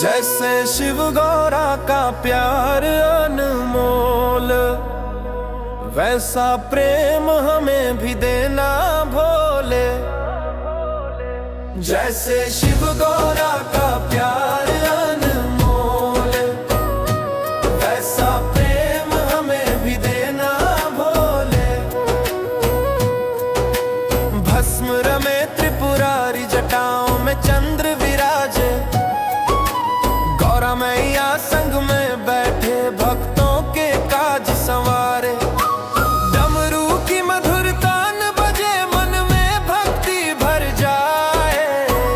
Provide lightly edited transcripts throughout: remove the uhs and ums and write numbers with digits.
जैसे शिव गौरा का प्यार अनमोल, वैसा प्रेम हमें भी देना भोले। जैसे शिव गौरा का प्यार अनमोल, वैसा प्रेम हमें भी देना भोले। भस्म रमे त्रिपुरारी, जटाओं में चंद्र विराजे, गौरा मैया संग में बैठे भक्तों के काज संवारे। डमरू की मधुर तान बजे, मन में भक्ति भर जाए।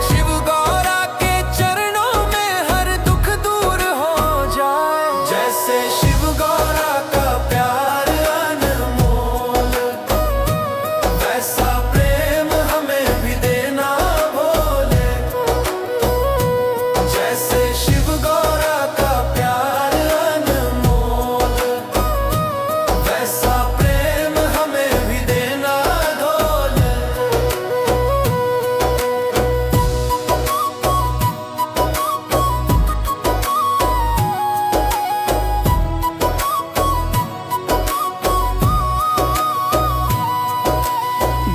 शिव गौरा के चरणों में हर दुख दूर हो जाए। जैसे शिव गौरा का प्यार अनमोल, वैसा प्रेम हमें भी देना भोले। जैसे शिव गौरा का प्यार अनमोल, वैसा प्रेम हमें भी देना भोले।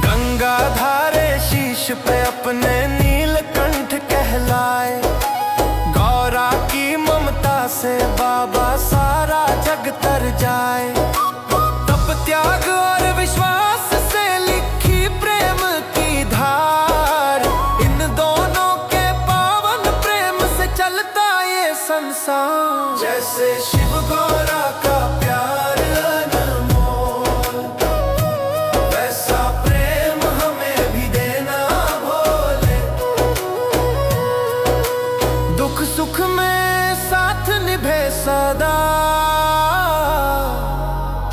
गंगा धारे शीश पे अपने नीलकंठ कहलाए। गौरा की ममता से बाबा सारा जग तर जाए। तप त्याग और विश्वास से लिखी प्रेम की धार, इन दोनों के पावन प्रेम से चलता ये संसार। जैसे शिव गौरा का प्यार अनमोल, वैसा प्रेम हमें भी देना भोले। दुख सुख में साथ निभे सदा,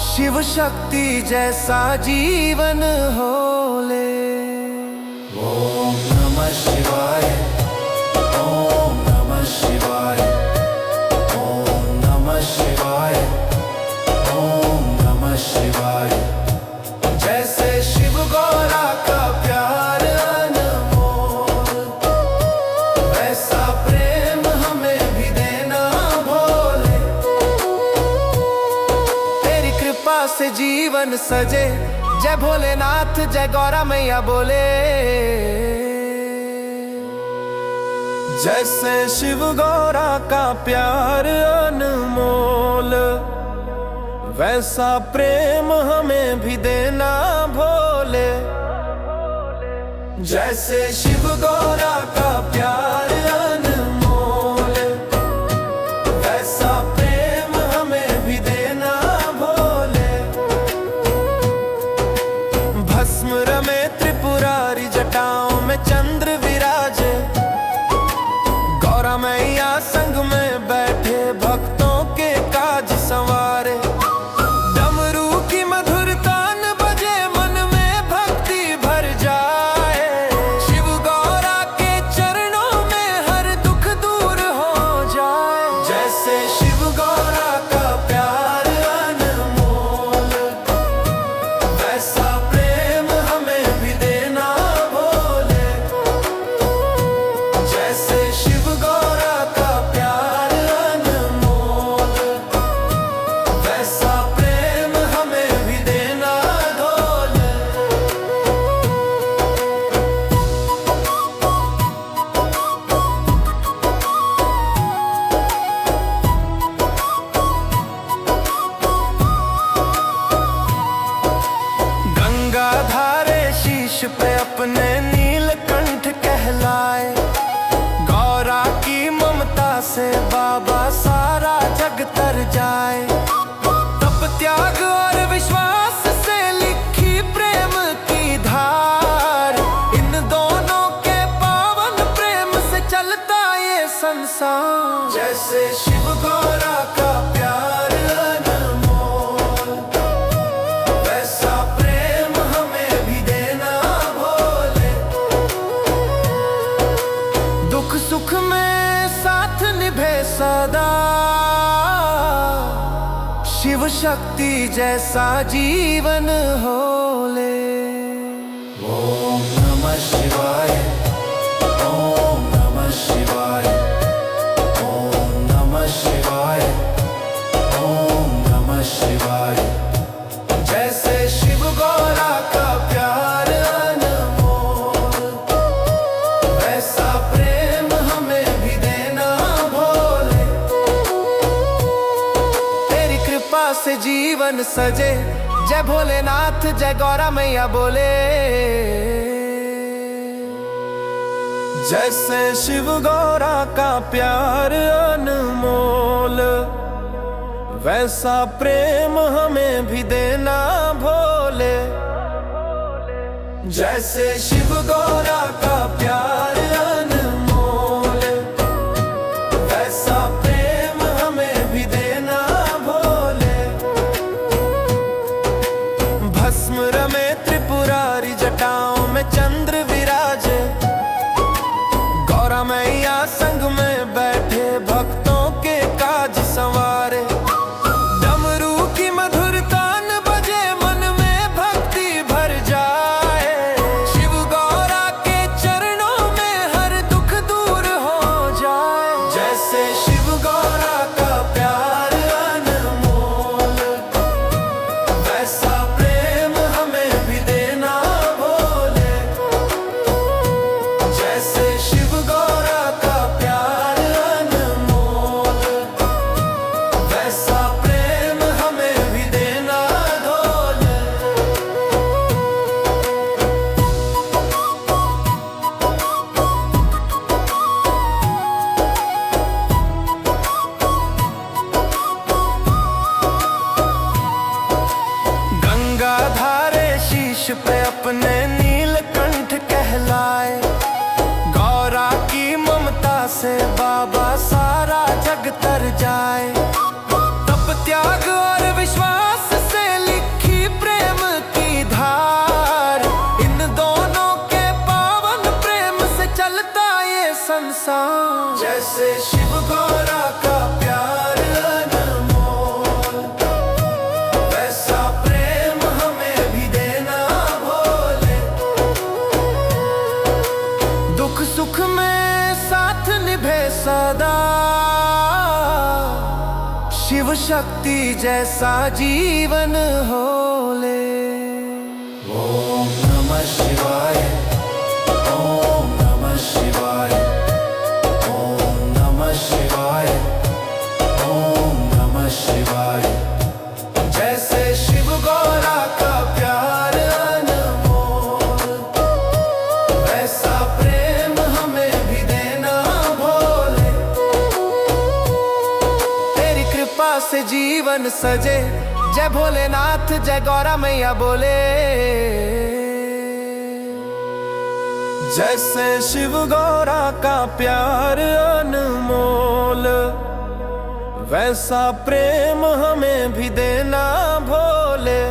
शिव शक्ति जैसा जीवन होले। ओम नमः शिवाय, ओम नमः शिवाय, ओम नमः शिवाय, ओम नमः शिवाय। जैसे शिव गौरा का प्यार अनमोल, वैसा प्रेम हमें भी देना भोले। तेरी कृपा से जीवन सजे, जय भोलेनाथ जय गौरा मैया बोले। जैसे शिव गौरा का प्यार अनमोल, वैसा प्रेम हमें भी देना भोले। जैसे शिव गौरा का प्यार अनमोल, वैसा प्रेम हमें भी देना भोले। भस्म रमे त्रिपुरारी, जटाओं में चंद्र विराजे, गौरा मैया संग में बैठे भक्तों के काज संवारे। डमरू की मधुर तान बजे, मन में भक्ति भर जाए। शिव गौरा के चरणों में हर दुख दूर हो जाए। जैसे शिव गौरा का प्यार अनमोल, वैसा प्रेम हमें भी देना भोले। जैसे शिव गौरा का प्यार अनमोल, वैसा प्रेम हमें भी देना भोले। गंगा धारे शीश पे अपने नीलकंठ कहलाए। गौरा की ममता से बाबा सारा जग तर जाए। तप त्याग और विश्वास से लिखी प्रेम की धार, इन दोनों के पावन प्रेम से चलता ये संसार। जैसे शिव गौरा का प्यार अनमोल, वैसा प्रेम हमें भी देना भोले। दुख सुख में साथ निभे सदा, शिव शक्ति जैसा जीवन होले। ओम नमः शिवाय, ओम नमः शिवाय, जीवन सजे। जय भोलेनाथ जय गौरा मैया बोले। जैसे शिव गौरा का प्यार अनमोल, वैसा प्रेम हमें भी देना भोले। जैसे शिव गौरा का प्यार अनमोल, वैसा प्रेम हमें भी देना भोले। भस्म रमे त्रिपुरारी जटाओं में चंद्र विराजे। गौरा मैया संग में बैठे भक्तों के काज संवारे। डमरू की मधुर तान बजे मन में भक्ति भर जाए। शिव गौरा के चरणों में हर दुख दूर हो जाए। जैसे शिव गौरा का प्यार अनमोल, वैसा प्रेम हमें भी देना भोले। जैसे शिव गौरा का प्यार अनमोल, वैसा प्रेम हमें भी देना भोले। गंगा धारे शीश पे अपने नीलकंठ कहलाए। गौरा की ममता से बाबा सारा जग तर जाए। तप त्याग और विश्वास से लिखी प्रेम की धार। इन दोनों के पावन प्रेम से चलता ये संसार। जैसे शिव गौरा का प्यार अनमोल, वैसा प्रेम हमें भी देना भोले। दुख सुख में साथ निभे सदा, शिव शक्ति जैसा जीवन होले। ओम नमः शिवाय, ओम नमः शिवाय, ओम नमः शिवाय, ओम नमः शिवाय। जैसे शिव गौरा का प्यार अनमोल, वैसा प्रेम हमें भी देना भोले। तेरी कृपा से जीवन सजे। जय भोलेनाथ जय गौरा मैया बोले। जैसे शिव गौरा का प्यार अनमोल, वैसा प्रेम हमें भी देना भोले।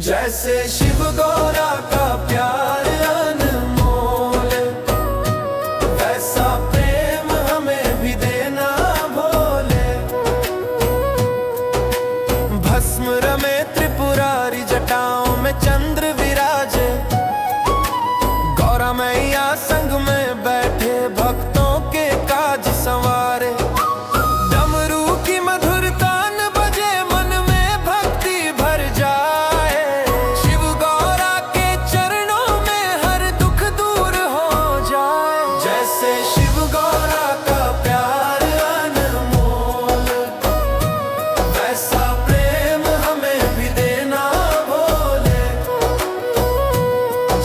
जैसे शिव गौरा का प्यार अनमोल, वैसा प्रेम हमें भी देना भोले। भस्म रमे त्रिपुरारी जटाओं में चंद्र विराजे। गौरा मैया संग में बैठे भक्तों के काज संवारे। डमरू की मधुर तान बजे मन में भक्ति भर जाए। शिव गौरा के चरणों में हर दुख दूर हो जाए। जैसे शिव गौरा का प्यार अनमोल, वैसा प्रेम हमें भी देना भोले।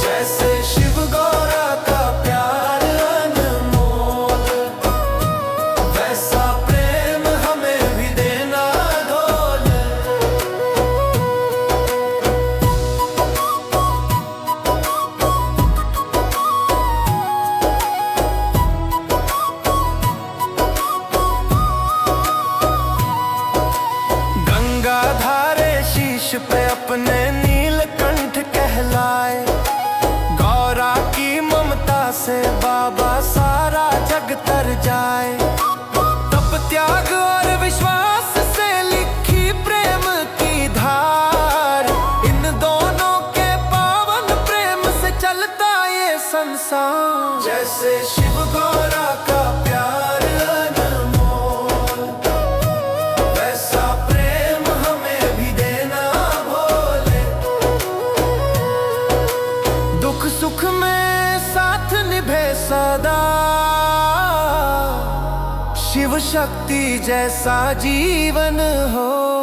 जैसे शिव गौरा का प्यार अनमोल, वैसा प्रेम हमें भी देना भोले। गंगा धारे शीश पे अपने नीलकंठ कहलाए। गौरा की ममता से बाबा सारा जग तर जाए। तप त्याग और विश्वास से लिखी प्रेम की धार। इन दोनों के पावन प्रेम से चलता ये संसार। जैसे शिव गौरा का प्यार अनमोल, वैसा प्रेम हमें भी देना भोले। दुख सुख में साथ निभे सदा, शिव शक्ति जैसा जीवन हो।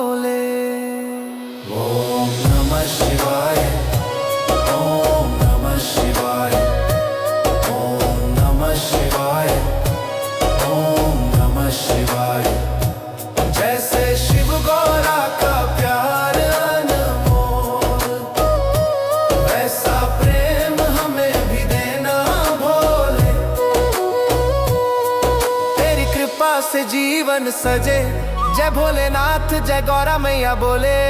से जीवन सजे। जय भोलेनाथ जय गौरा मैया बोले।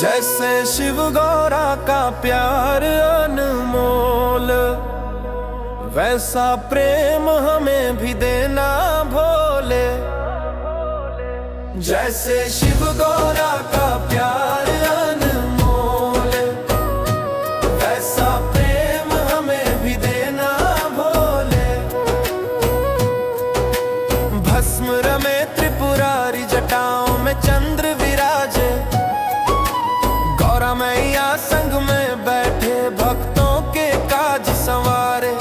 जैसे शिव गौरा का प्यार अनमोल, वैसा प्रेम हमें भी देना भोले। जैसे शिव गौरा का प्यार अनमोल, वैसा प्रेम हमें भी देना भोले। भस्म रमे त्रिपुरारी जटाओं में चंद्र विराजे। गौरा मैया संग में बैठे भक्तों के काज संवारे।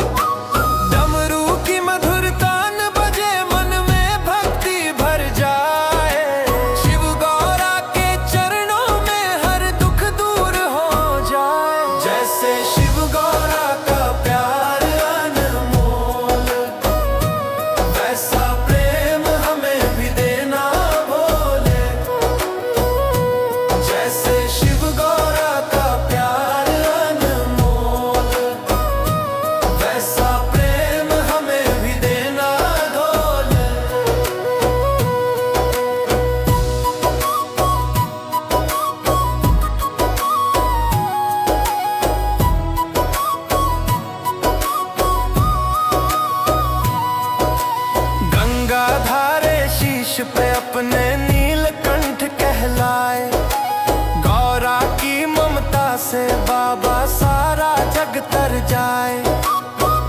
डमरू की मधुर तान बजे मन में भक्ति भर जाए। शिव गौरा के चरणों में हर दुख दूर हो जाए। जैसे शिव गौरा का प्यार अनमोल, वैसा प्रेम हमें भी देना भोले। जैसे शिव गौरा का प्यार अनमोल, वैसा प्रेम हमें भी देना भोले। गंगा धारे शीश पे अपने नीलकंठ कहलाए। गौरा की ममता से बाबा सारा जग तर जाए।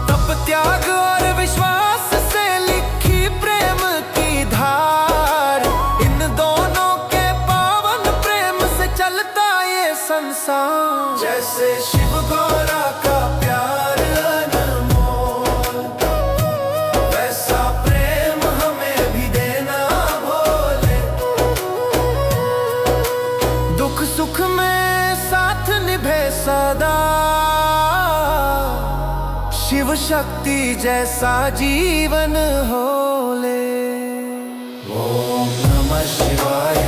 तप त्याग और विश्वास से लिखी प्रेम की धार। इन दोनों के पावन प्रेम से चलता ये संसार। जैसे शिव गौरा का प्यार अनमोल, वैसा प्रेम हमें भी देना भोले। दुख सुख में साथ निभे सदा, शिव शक्ति जैसा जीवन होले। ओम नमः शिवाय,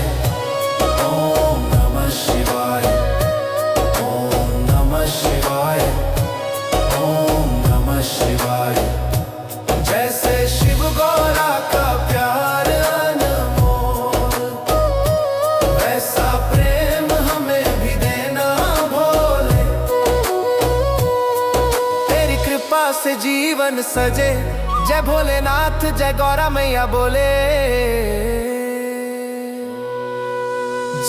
ओम नमः शिवाय, ओम नमः शिवाय, ओम नमः शिवाय। जैसे शिव गौरा का प्यार अनमोल, वैसा प्रेम हमें भी देना भोले। तेरी कृपा से जीवन सजे। जय भोलेनाथ जय गौरा मैया बोले।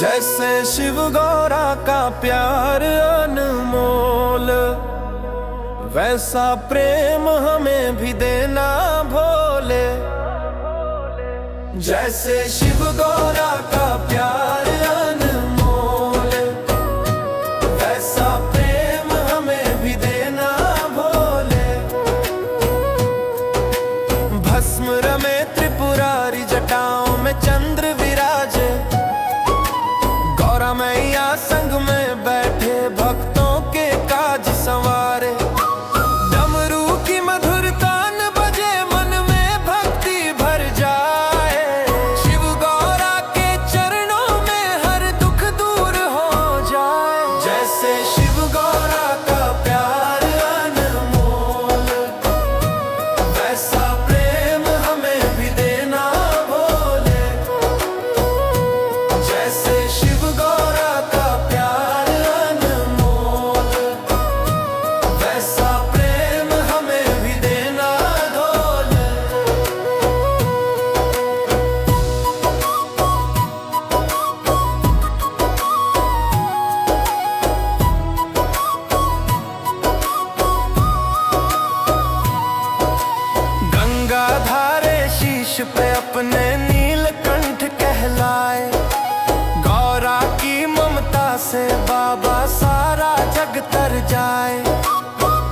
जैसे शिव गौरा का प्यार अनमोल, वैसा प्रेम हमें भी देना भोले। जैसे शिव गौरा का प्यार अनमोल, वैसा प्रेम हमें भी देना भोले। भस्म रमे त्रिपुरारी जटाओं में चंद्र विराजे। गौरा मैया संग में बैठे भक्तों के काज संवारे। डमरू की मधुर तान बजे मन में भक्ति भर जाए। शिव गौरा के चरणों में हर दुख दूर हो जाए। जैसे शिव गौरा का प्यार अनमोल, वैसा प्रेम हमें भी देना भोले। जैसे शिव गौरा का प्यार अनमोल, वैसा प्रेम हमें भी देना भोले। गंगा धारे शीश पे अपने नीलकंठ कहलाए। गौरा की ममता से बाबा सारा जग तर जाए।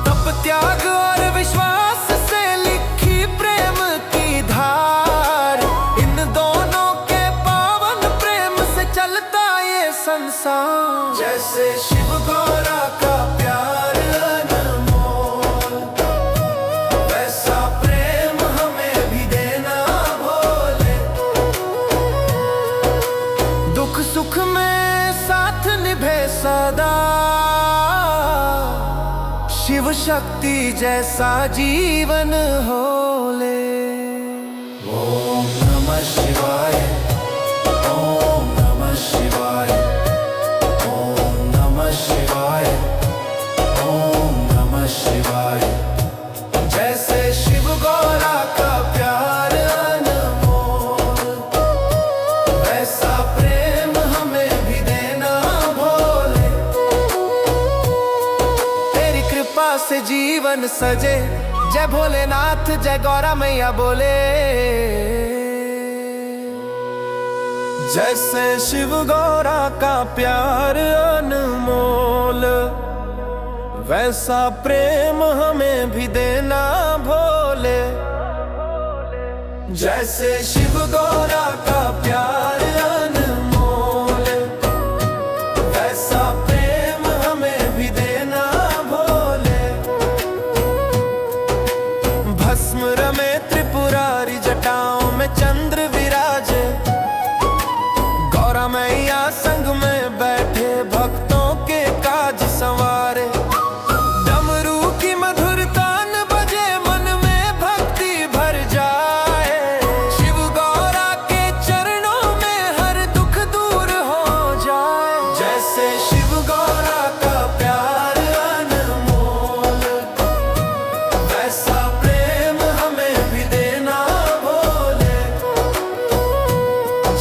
तप त्याग और विश्वास से लिखी प्रेम की धार। इन दोनों के पावन प्रेम से चलता ये संसार। जैसे शिव गौरा का प्यार अनमोल, वैसा प्रेम हमें भी देना भोले। शिव शक्ति जैसा जीवन हो ले। ओम नमः शिवाय, ओम नमः शिवाय, ओम नमः शिवाय, ओम नमः शिवाय। जैसे शिव गौरा का प्यार अनमोल, वैसा प्रेम हमें भी देना भोले। तेरी कृपा से जीवन सजे, जय भोलेनाथ जय गौरा मैया बोले। जैसे शिव गौरा का प्यार अनमोल, वैसा प्रेम हमें भी देना भोले। जैसे शिव गौरा का प्यार अनमोल, वैसा प्रेम हमें भी देना भोले। भस्म रमे त्रिपुरारी, जटाओं में चंद्र विराजे। गौरा मैया संग में बैठे, भक्तों के काज संवारे। डमरू की मधुर तान बजे, मन में भक्ति भर जाए। शिव गौरा के चरणों में हर दुख दूर हो जाए। जैसे शिव गौरा का प्यार अनमोल, वैसा प्रेम हमें भी देना भोले।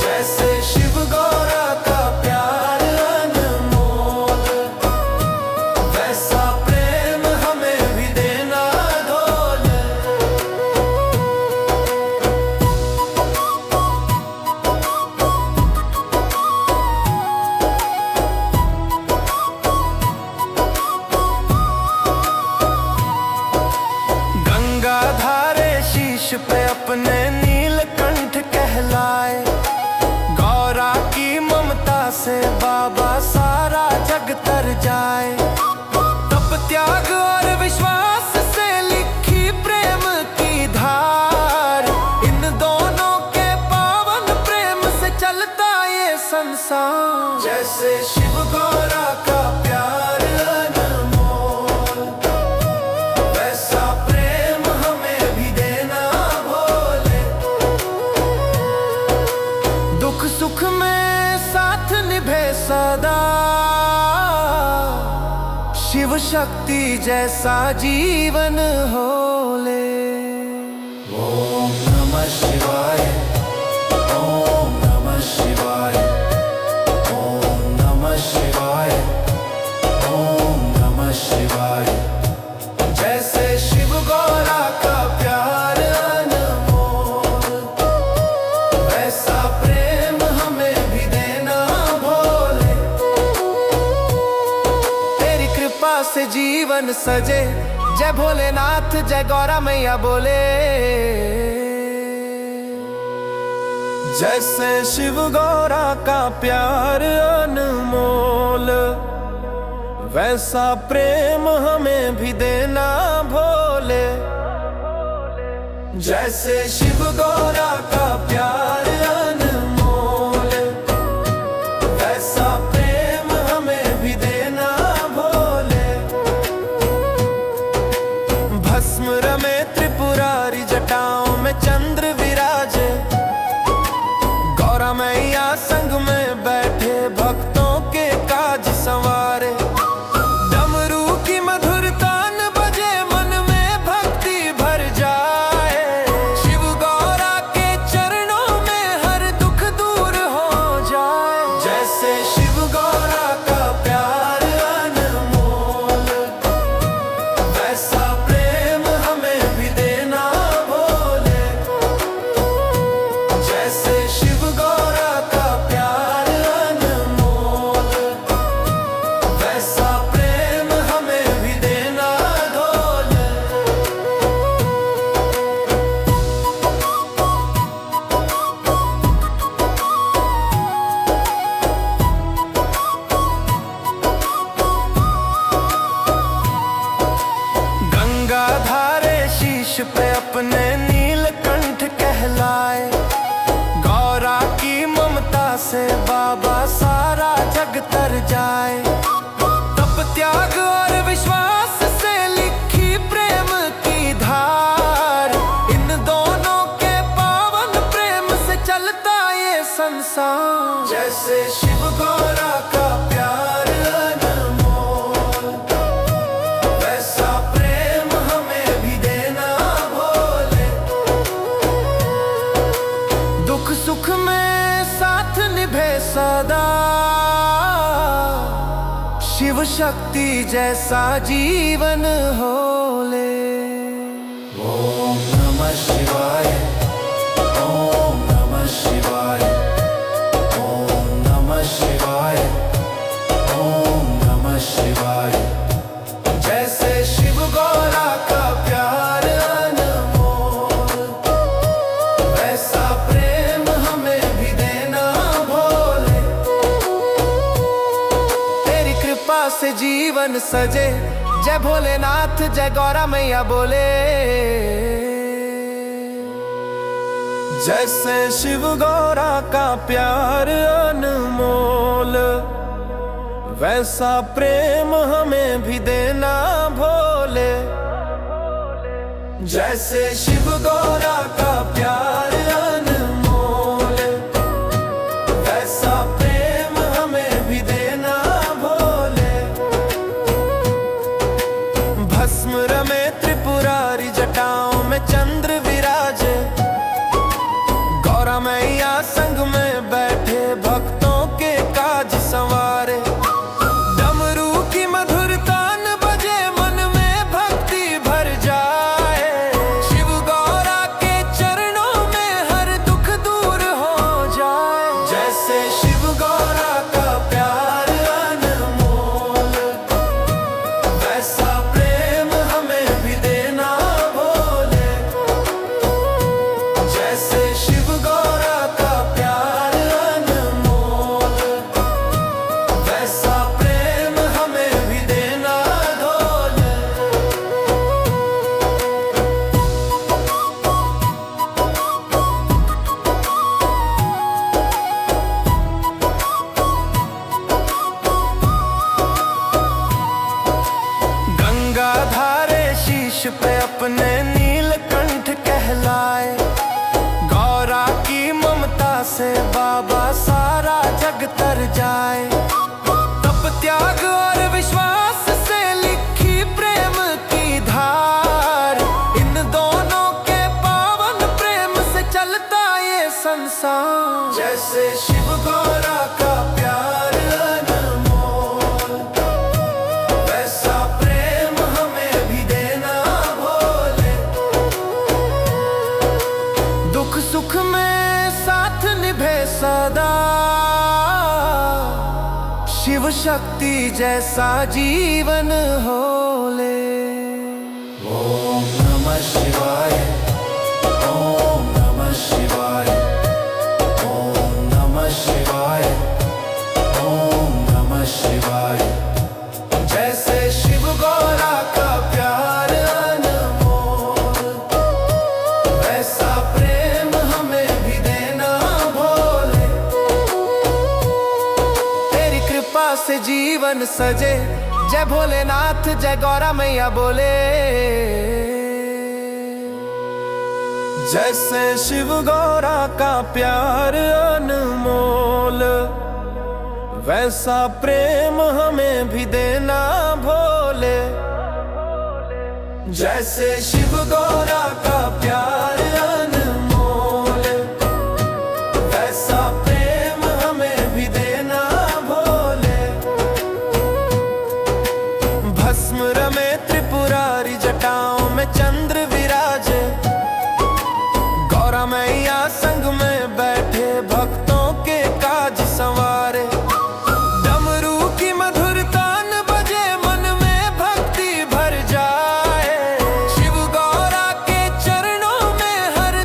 जैसे शिव गौरा का प्यार अनमोल, वैसा प्रेम हमें भी देना भोले। गंगा धारे शीश पे अपने नीलकंठ कहलाए। गौरा की ममता से बाबा सारा जग तर जाए। तप त्याग और विश्वास से लिखी प्रेम की धार, इन दोनों के पावन प्रेम से चलता ये संसार। जैसे शिव गौरा का प्यार अनमोल, वैसा प्रेम हमें भी देना भोले। दुख सुख में साथ निभे सदा, शिव शक्ति जैसा जीवन हो ले। ओम नमः शिवाय, ओम नमः शिवाय, ओम नमः शिवाय, ओम नमः शिवाय। जैसे शिव गौरा का प्यार अनमोल, वैसा प्रेम हमें भी देना भोले। तेरी कृपा से जीवन सजे, जय भोलेनाथ जय गौरा मैया बोले। जैसे शिव गौरा का प्यार अनमोल, वैसा प्रेम हमें भी देना भोले। जैसे शिव गौरा का प्यार अनमोल, वैसा प्रेम हमें भी देना भोले। भस्म रमे त्रिपुरारी, जटाओं में चंद्र विराजे। गौरा मैया संग में बैठे, भक्तों के काज संवारे। डमरू की मधुर तान बजे, मन में भक्ति भर जाए। शिव गौरा के चरणों में हर दुख दूर हो जाए। जैसे शिव गौरा का प्यार अनमोल, वैसा प्रेम हमें भी देना भोले। शक्ति जैसा जीवन हो ले। ओम नमः शिवाय, ओम नमः शिवाय, ओम नमः शिवाय, ओम नमः शिवाय। जैसे शिव गौरा का प्यार अनमोल, वैसा प्रेम हमें भी देना भोले। तेरी कृपा से जीवन सजे, जय भोलेनाथ जय गौरा मैया बोले। जैसे शिव गौरा का प्यार अनमोल, वैसा प्रेम हमें भी देना भोले। जैसे शिव गौरा का प्यार अनमोल, वैसा प्रेम हमें भी देना भोले। भस्म रमे त्रिपुरारी, जटाओं में चंद्र विराजे। गौरा मैया संग में बैठे, भक्तों के काज संवारे। डमरू की मधुर तान बजे, मन में भक्ति भर जाए। शिव गौरा के चरणों में हर दुख दूर हो जाए। जैसे शिव गौरा का प्यार अनमोल, वैसा प्रेम हमें भी देना भोले। जैसे शिव गौरा का प्यार अनमोल, वैसा प्रेम हमें भी देना भोले। गंगा धारे शीश पे अपने नीलकंठ कहलाए। गौरा की ममता से बाबा सारा जग तर जाए। तप त्याग और विश्वास से लिखी प्रेम की धार, इन दोनों के पावन प्रेम से चलता ये संसार। जैसे शिव गौरा का प्यार अनमोल, वैसा प्रेम हमें भी देना भोले। दुख सुख में साथ निभे सदा, शिव शक्ति जैसा जीवन हो ले। ओम नमः शिवाय, ओम नमः शिवाय, ओम नमः शिवाय, ओम नमः शिवाय। जैसे शिव गौरा का प्यार अनमोल, वैसा प्रेम हमें भी देना भोले। तेरी कृपा से जीवन सजे, जय भोलेनाथ जय गौरा मैया बोले। जैसे शिव गौरा का प्यार अनमोल, वैसा प्रेम हमें भी देना भोले। जैसे शिव गौरा का प्यार अनमोल, वैसा प्रेम हमें भी देना भोले। भस्म रमे त्रिपुरारी, जटाओं में चंद्र विराजे। गौरा मैया संग में बैठे, भक्तों के काज संवारे। डमरू की मधुर तान बजे, मन में भक्ति भर जाए। शिव गौरा के चरणों में हर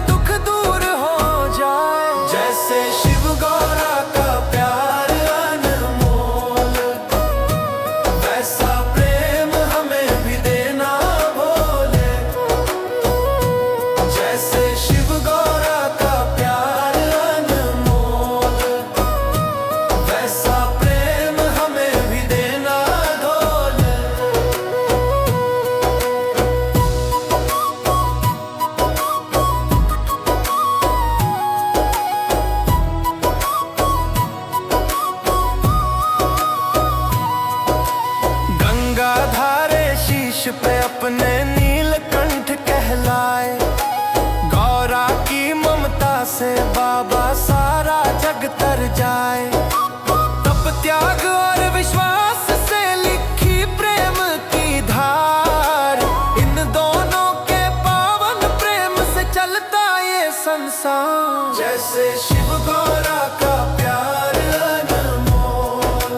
संसार। जैसे शिव गौरा का प्यार अनमोल,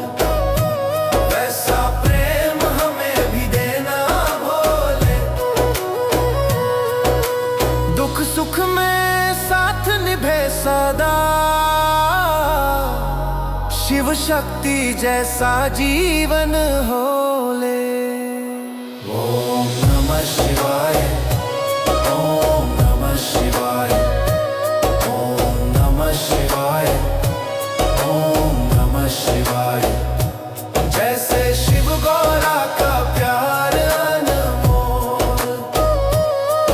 वैसा प्रेम हमें भी देना भोले। दुख सुख में साथ निभे सदा, शिव शक्ति जैसा जीवन होले। ओम नमः शिवाय, ओम नमः शिवाय, ओम नमः शिवाय, ओम नमः शिवाय। जैसे शिव गौरा का प्यार अनमोल,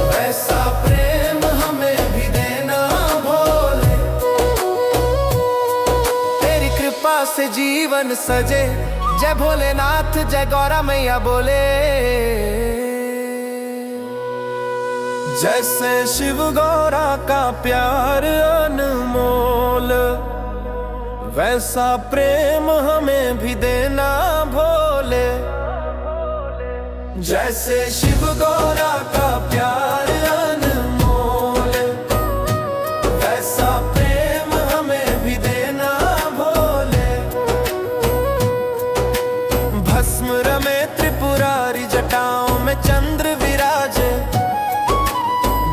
वैसा प्रेम हमें भी देना भोले। तेरी कृपा से जीवन सजे, जय भोलेनाथ जय गौरा मैया बोले। जैसे शिव गौरा का प्यार अनमोल, वैसा प्रेम हमें भी देना भोले। जैसे शिव गौरा का प्यार अनमोल, वैसा प्रेम हमें भी देना भोले। भस्म रमे त्रिपुरारी, जटाओं में चंद्र विराजे।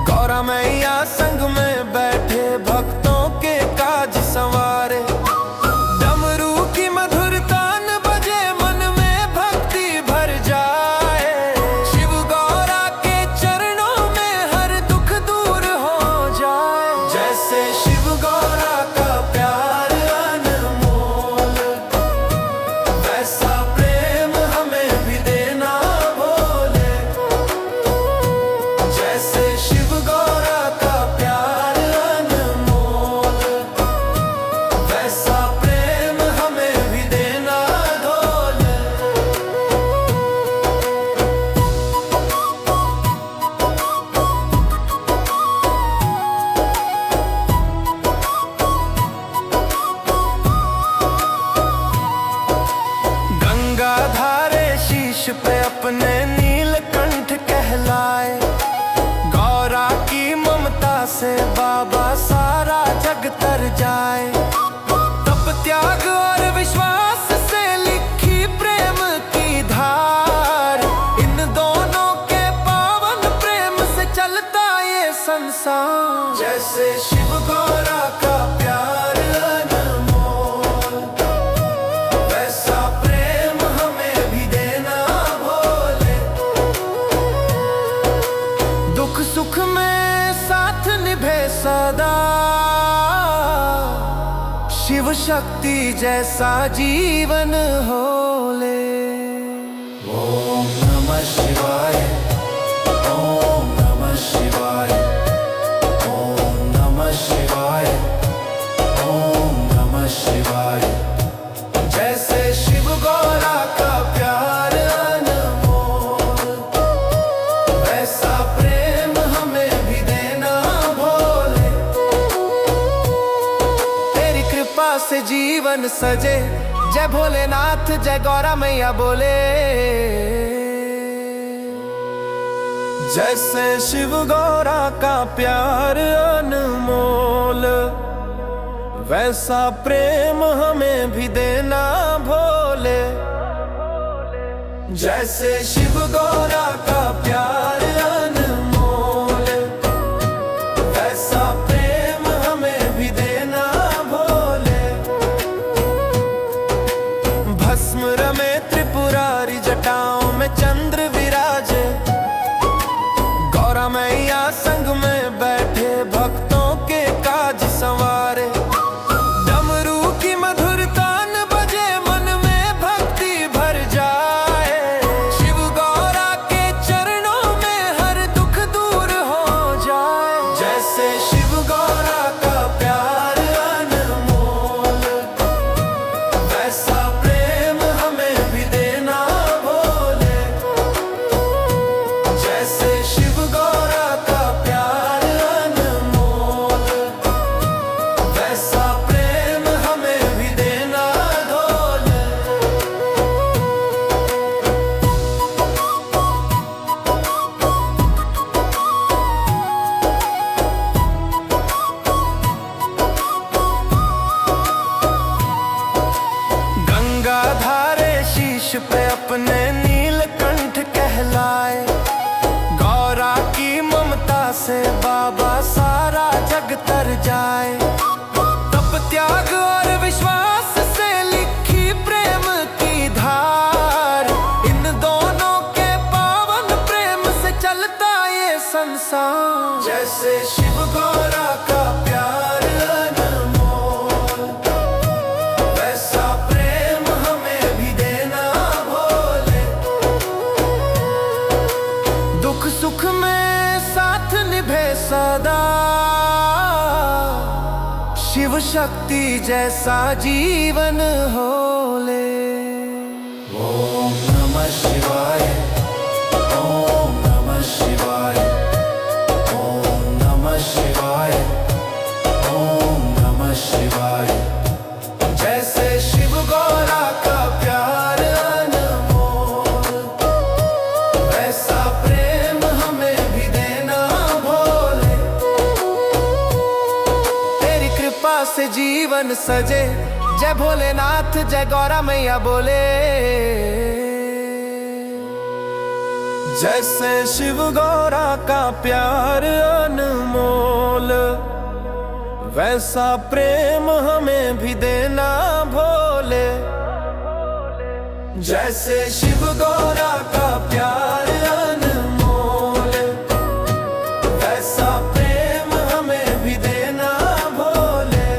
गौरा मैया संग में बैठे, भक्तों के काज संवारे। डमरू की मधुर तान बजे, मन में भक्ति भर जाए। शिव गौरा के चरणों में हर दुख दूर हो जाए। जैसे शिव गौरा का प्यार अनमोल, वैसा प्रेम हमें भी देना भोले। जैसे शिव गौरा का प्यार अनमोल, वैसा प्रेम हमें भी देना भोले। गंगा धारे शीश पे अपने नीलकंठ कहलाए। गौरा की ममता से बाबा सारा जग तर जाए। तप त्याग और विश्वास से लिखी प्रेम की धार, इन दोनों के पावन प्रेम से चलता ये संसार। जैसे शिव गौरा का प्यार अनमोल, वैसा प्रेम हमें भी देना भोले। दुख सुख में साथ निभे सदा, शिव शक्ति जैसा जीवन होले। ओम नमः शिवाय, ओम नमः शिवाय, ओम नमः शिवाय, ओम नमः शिवाय। जैसे शिव गौरा का प्यार अनमोल, वैसा प्रेम हमें भी देना भोले। तेरी कृपा से जीवन सजे, जय भोलेनाथ जय गौरा मैया बोले। जैसे शिव गौरा का प्यार अनमोल, वैसा प्रेम हमें भी देना भोले। जैसे शिव गौरा का प्यार अनमोल, वैसा प्रेम हमें भी देना भोले। भस्म रमे त्रिपुरारी, जटाओं में चंद्र विराजे। गौरा मैया संग में बैठे, भक्तों के काज संवारे। डमरू की मधुर तान बजे, मन में भक्ति भर जाए। शिव गौरा के चरणों में हर दुख दूर हो जाए। जैसे शिव गौरा का प्यार अनमोल, वैसा प्रेम हमें भी देना भोले। जैसे शिव गौरा का प्यार से बाबा सारा जग तर जाए। तप त्याग और विश्वास से लिखी प्रेम की धार, इन दोनों के पावन प्रेम से चलता ये संसार। जैसे शिव गौरा का प्यार अनमोल, वैसा प्रेम हमें भी देना भोले। दुख सुख में साथ निभे सदा, शिव शक्ति जैसा जीवन होले। ओम नमः शिवाय, ओम नमः शिवाय, ओम नमः शिवाय, ओम नमः शिवाय। जैसे शिव गौरा का प्यार अनमोल, वैसा प्रेम हमें भी देना भोले। तेरी कृपा से जीवन सजे, जय भोलेनाथ जय गौरा मैया बोले। जैसे शिव गौरा का प्यार अनमोल, वैसा प्रेम हमें भी देना भोले। जैसे शिव गौरा का प्यार अनमोल, वैसा प्रेम हमें भी देना भोले।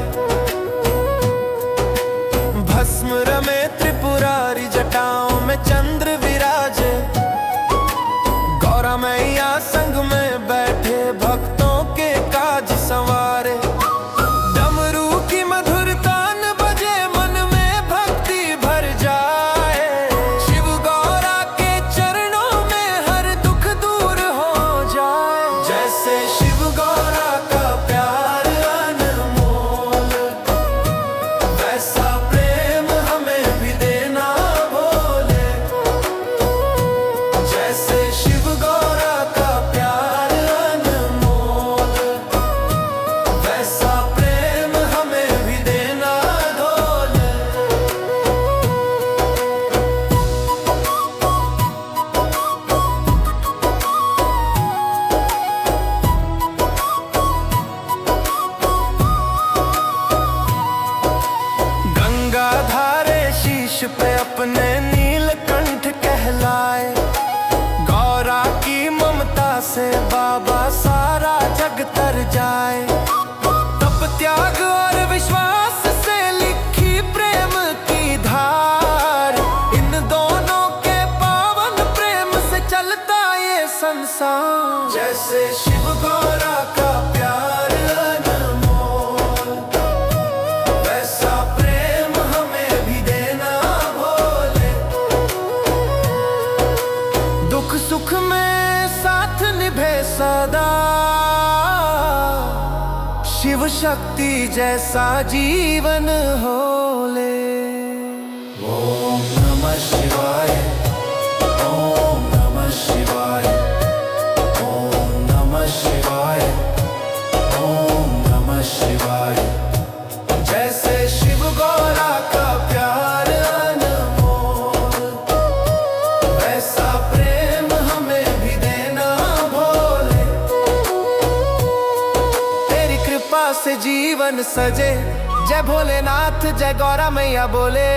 भस्म रमे त्रिपुरारी, जटाओं में चंद्र विराजे, गौरा मैया संग में बैठे भक्तों के काज संवारे। डमरू की मधुर तान बजे, मन में भक्ति भर जाए। शिव गौरा के चरणों में हर दुख दूर हो जाए। जैसे शिव गौरा का प्यार अनमोल, वैसा प्रेम हमें भी देना भोले। जैसे शिव गौरा का प्यार अनमोल, वैसा प्रेम हमें भी देना भोले। गंगा धारे शीश पे अपने नीलकंठ कहलाए। गौरा की ममता से बाबा सारा जग तर जाए। तप त्याग और विश्वास से लिखी प्रेम की धार, इन दोनों के पावन प्रेम से चलता ये संसार। जैसे शिव गौरा का प्यार अनमोल, वैसा प्रेम हमें भी देना भोले। दुख सुख में साथ निभे सदा, शिव शक्ति जैसा जीवन होले। ओम नमः शिवाय, ओम नमः शिवाय, ओम नमः शिवाय, ओम नमः शिवाय। जैसे शिव गौरा का प्यार अनमोल, वैसा प्रेम हमें भी देना भोले। तेरी कृपा से जीवन सजे, जय भोलेनाथ जय गौरा मैया बोले।